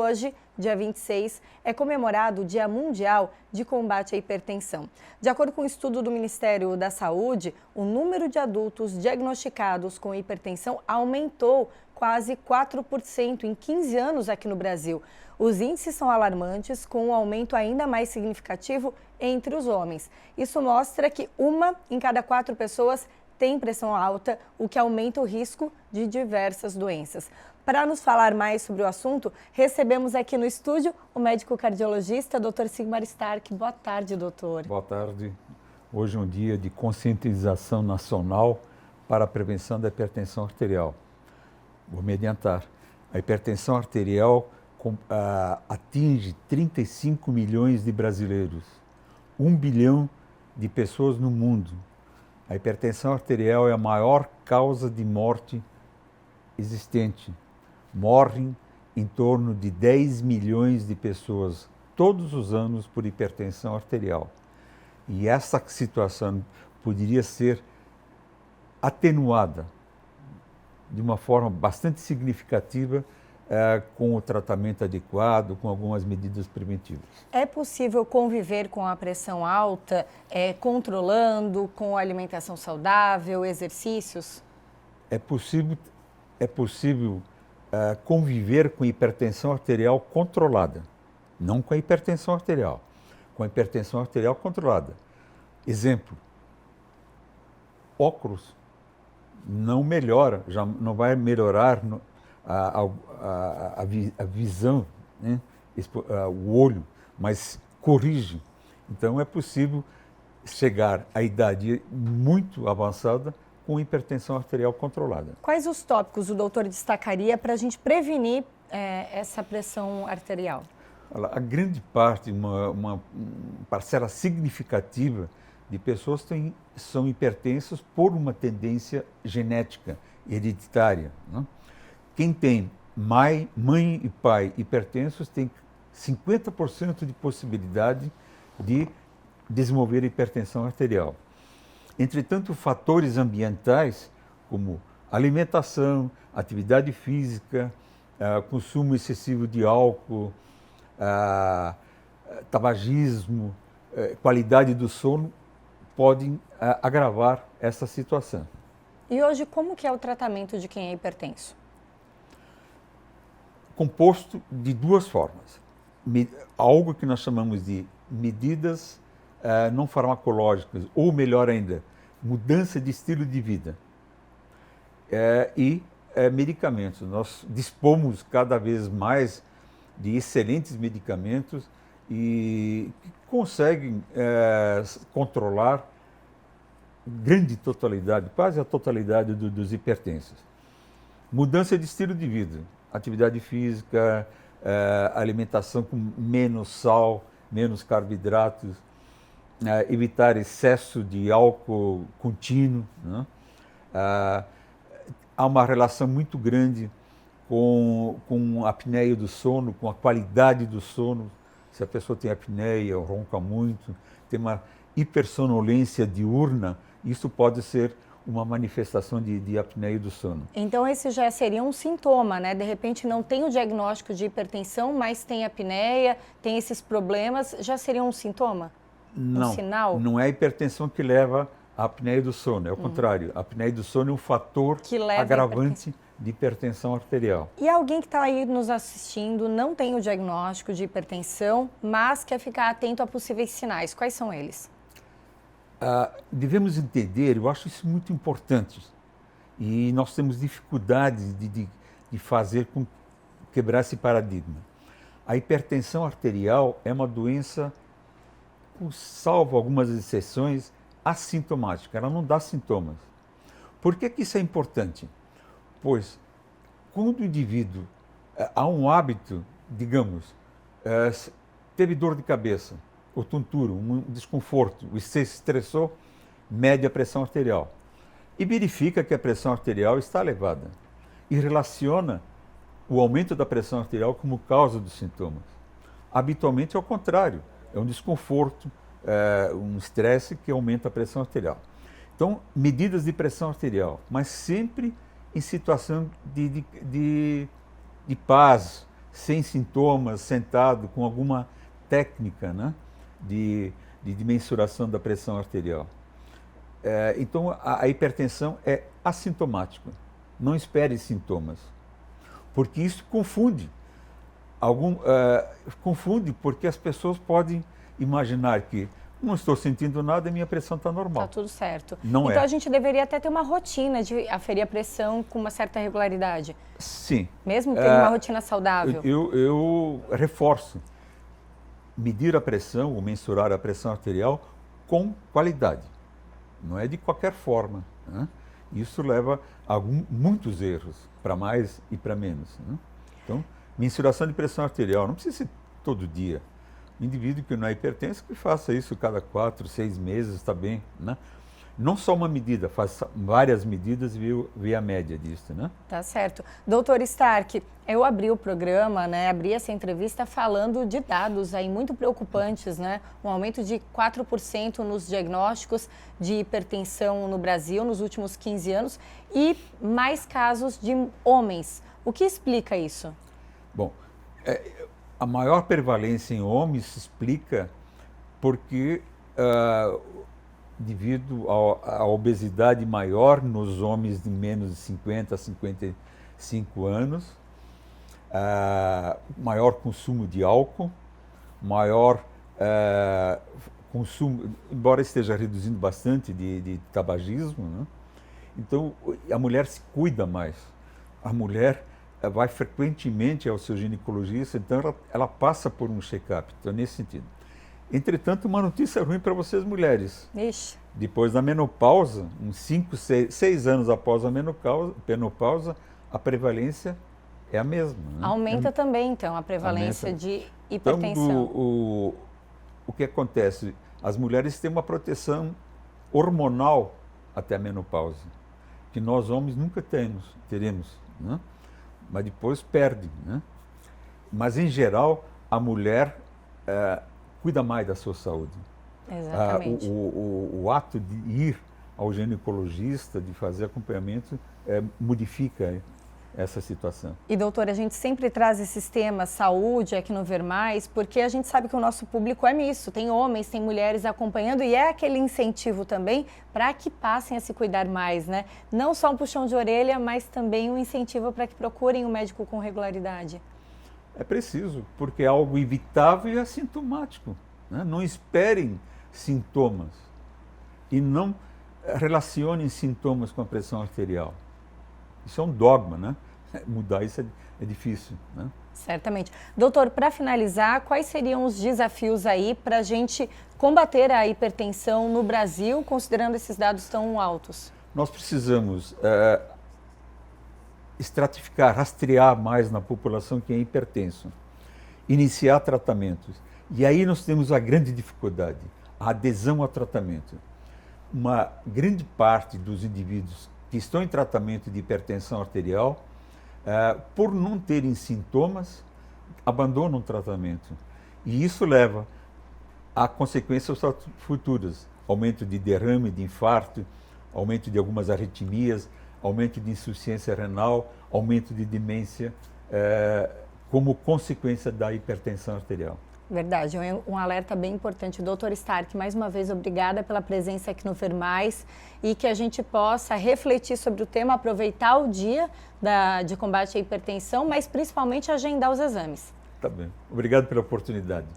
hoje, dia 26, é comemorado o Dia Mundial de Combate à Hipertensão. De acordo com um estudo do Ministério da Saúde, o número de adultos diagnosticados com hipertensão aumentou quase 4% em 15 anos aqui no Brasil. Os índices são alarmantes, com um aumento ainda mais significativo entre os homens. Isso mostra que 1 em cada 4 pessoas tem pressão alta, o que aumenta o risco de diversas doenças. Para nos falar mais sobre o assunto, recebemos aqui no estúdio o médico cardiologista, Dr. Sigmar Stark. Boa tarde, doutor. Boa tarde. Hoje é um dia de conscientização nacional para a prevenção da hipertensão arterial. Vou me adiantar. A hipertensão arterial atinge 35 milhões de brasileiros, 1 bilhão de pessoas no mundo. A hipertensão arterial é a maior causa de morte existente. Morrem em torno de 10 milhões de pessoas todos os anos por hipertensão arterial. E essa situação poderia ser atenuada de uma forma bastante significativa com o tratamento adequado, com algumas medidas preventivas. É possível conviver com a pressão alta, controlando, com alimentação saudável, exercícios? É possível conviver com hipertensão arterial controlada, não com a hipertensão arterial, com a hipertensão arterial controlada. Exemplo, óculos não melhora, já não vai melhorar a visão, né? O olho, mas corrige. Então é possível chegar à idade muito avançada com hipertensão arterial controlada. Quais os tópicos o doutor destacaria para a gente prevenir essa pressão arterial? A grande parte, uma parcela significativa de pessoas são hipertensas por uma tendência genética, hereditária, né? Quem tem mãe e pai hipertensos tem 50% de possibilidade de desenvolver hipertensão arterial. Entretanto, fatores ambientais, como alimentação, atividade física, consumo excessivo de álcool, tabagismo, qualidade do sono, podem agravar essa situação. E hoje, como que é o tratamento de quem é hipertenso? Composto de duas formas. Algo que nós chamamos de medidas não farmacológicas, ou melhor ainda, mudança de estilo de vida. E medicamentos. Nós dispomos cada vez mais de excelentes medicamentos e que conseguem controlar grande totalidade, quase a totalidade dos hipertensos. Mudança de estilo de vida, atividade física, alimentação com menos sal, menos carboidratos, evitar excesso de álcool contínuo, né? Há uma relação muito grande com a apneia do sono, com a qualidade do sono. Se a pessoa tem apneia, ronca muito, tem uma hipersonolência diurna, isso pode ser uma manifestação de apneia do sono. Então esse já seria um sintoma, né? De repente não tem o diagnóstico de hipertensão, mas tem apneia, tem esses problemas, já seria um sintoma? Não, um sinal? Não é a hipertensão que leva à apneia do sono, é o contrário. A apneia do sono é um fator agravante de hipertensão arterial. E alguém que está aí nos assistindo não tem o diagnóstico de hipertensão, mas quer ficar atento a possíveis sinais. Quais são eles? Devemos entender, eu acho isso muito importante, e nós temos dificuldade de fazer quebrar esse paradigma. A hipertensão arterial é uma doença, salvo algumas exceções, assintomática, ela não dá sintomas. Por que isso é importante? Pois, quando o indivíduo há um hábito, digamos, teve dor de cabeça, ou tontura, um desconforto, se estressou, mede a pressão arterial e verifica que a pressão arterial está elevada e relaciona o aumento da pressão arterial como causa dos sintomas. Habitualmente é o contrário, é um desconforto, um estresse que aumenta a pressão arterial. Então, medidas de pressão arterial, mas sempre em situação de paz, sem sintomas, sentado, com alguma técnica, né, de mensuração da pressão arterial. Então, a hipertensão é assintomática. Não espere sintomas, porque isso confunde. Confunde porque as pessoas podem imaginar que não estou sentindo nada e minha pressão está normal. Está tudo certo. Não então é. A gente deveria até ter uma rotina de aferir a pressão com uma certa regularidade. Sim. Mesmo tendo uma rotina saudável. Eu reforço. Medir a pressão ou mensurar a pressão arterial com qualidade. Não é de qualquer forma, né? Isso leva a muitos erros, para mais e para menos, né? Então, mensuração de pressão arterial não precisa ser todo dia. O indivíduo que não é hipertenso, que faça isso cada 4, 6 meses, está bem, né? Não só uma medida, faça várias medidas e vê a média disso, né? Tá certo. Doutor Stark, eu abri o programa, né, abri essa entrevista falando de dados aí muito preocupantes, né? Um aumento de 4% nos diagnósticos de hipertensão no Brasil nos últimos 15 anos e mais casos de homens. O que explica isso? Bom, a maior prevalência em homens se explica porque devido à obesidade maior nos homens de menos de 50 a 55 anos, maior consumo de álcool, maior consumo, embora esteja reduzindo bastante de tabagismo, né? Então a mulher se cuida mais, a mulher vai frequentemente ao seu ginecologista, então ela passa por um check-up, então nesse sentido. Entretanto, uma notícia ruim para vocês mulheres. Ixi. Depois da menopausa, uns 5, 6 anos após a menopausa, a prevalência é a mesma, né? Aumenta também, então, a prevalência de hipertensão. Então, o que acontece? As mulheres têm uma proteção hormonal até a menopausa, que nós homens nunca teremos, né? Mas depois perde, né? Mas, em geral, a mulher cuida mais da sua saúde. Exatamente. O ato de ir ao ginecologista, de fazer acompanhamento, modifica essa situação. E, doutora, a gente sempre traz esses temas, saúde, aqui no Ver Mais, porque a gente sabe que o nosso público é misto, tem homens, tem mulheres acompanhando e é aquele incentivo também para que passem a se cuidar mais, né? Não só um puxão de orelha, mas também um incentivo para que procurem o médico com regularidade. É preciso, porque é algo evitável e assintomático, né? Não esperem sintomas e não relacionem sintomas com a pressão arterial. Isso é um dogma, né? Mudar isso é difícil, né? Certamente. Doutor, para finalizar, quais seriam os desafios aí para a gente combater a hipertensão no Brasil, considerando esses dados tão altos? Nós precisamos estratificar, rastrear mais na população quem é hipertenso, iniciar tratamentos. E aí nós temos a grande dificuldade, a adesão ao tratamento. Uma grande parte dos indivíduos que estão em tratamento de hipertensão arterial, por não terem sintomas, abandonam o tratamento. E isso leva a consequências futuras, aumento de derrame, de infarto, aumento de algumas arritmias, aumento de insuficiência renal, aumento de demência, como consequência da hipertensão arterial. Verdade, um alerta bem importante. Doutor Stark, mais uma vez, obrigada pela presença aqui no Ver Mais e que a gente possa refletir sobre o tema, aproveitar o dia de combate à hipertensão, mas principalmente agendar os exames. Tá bem. Obrigado pela oportunidade.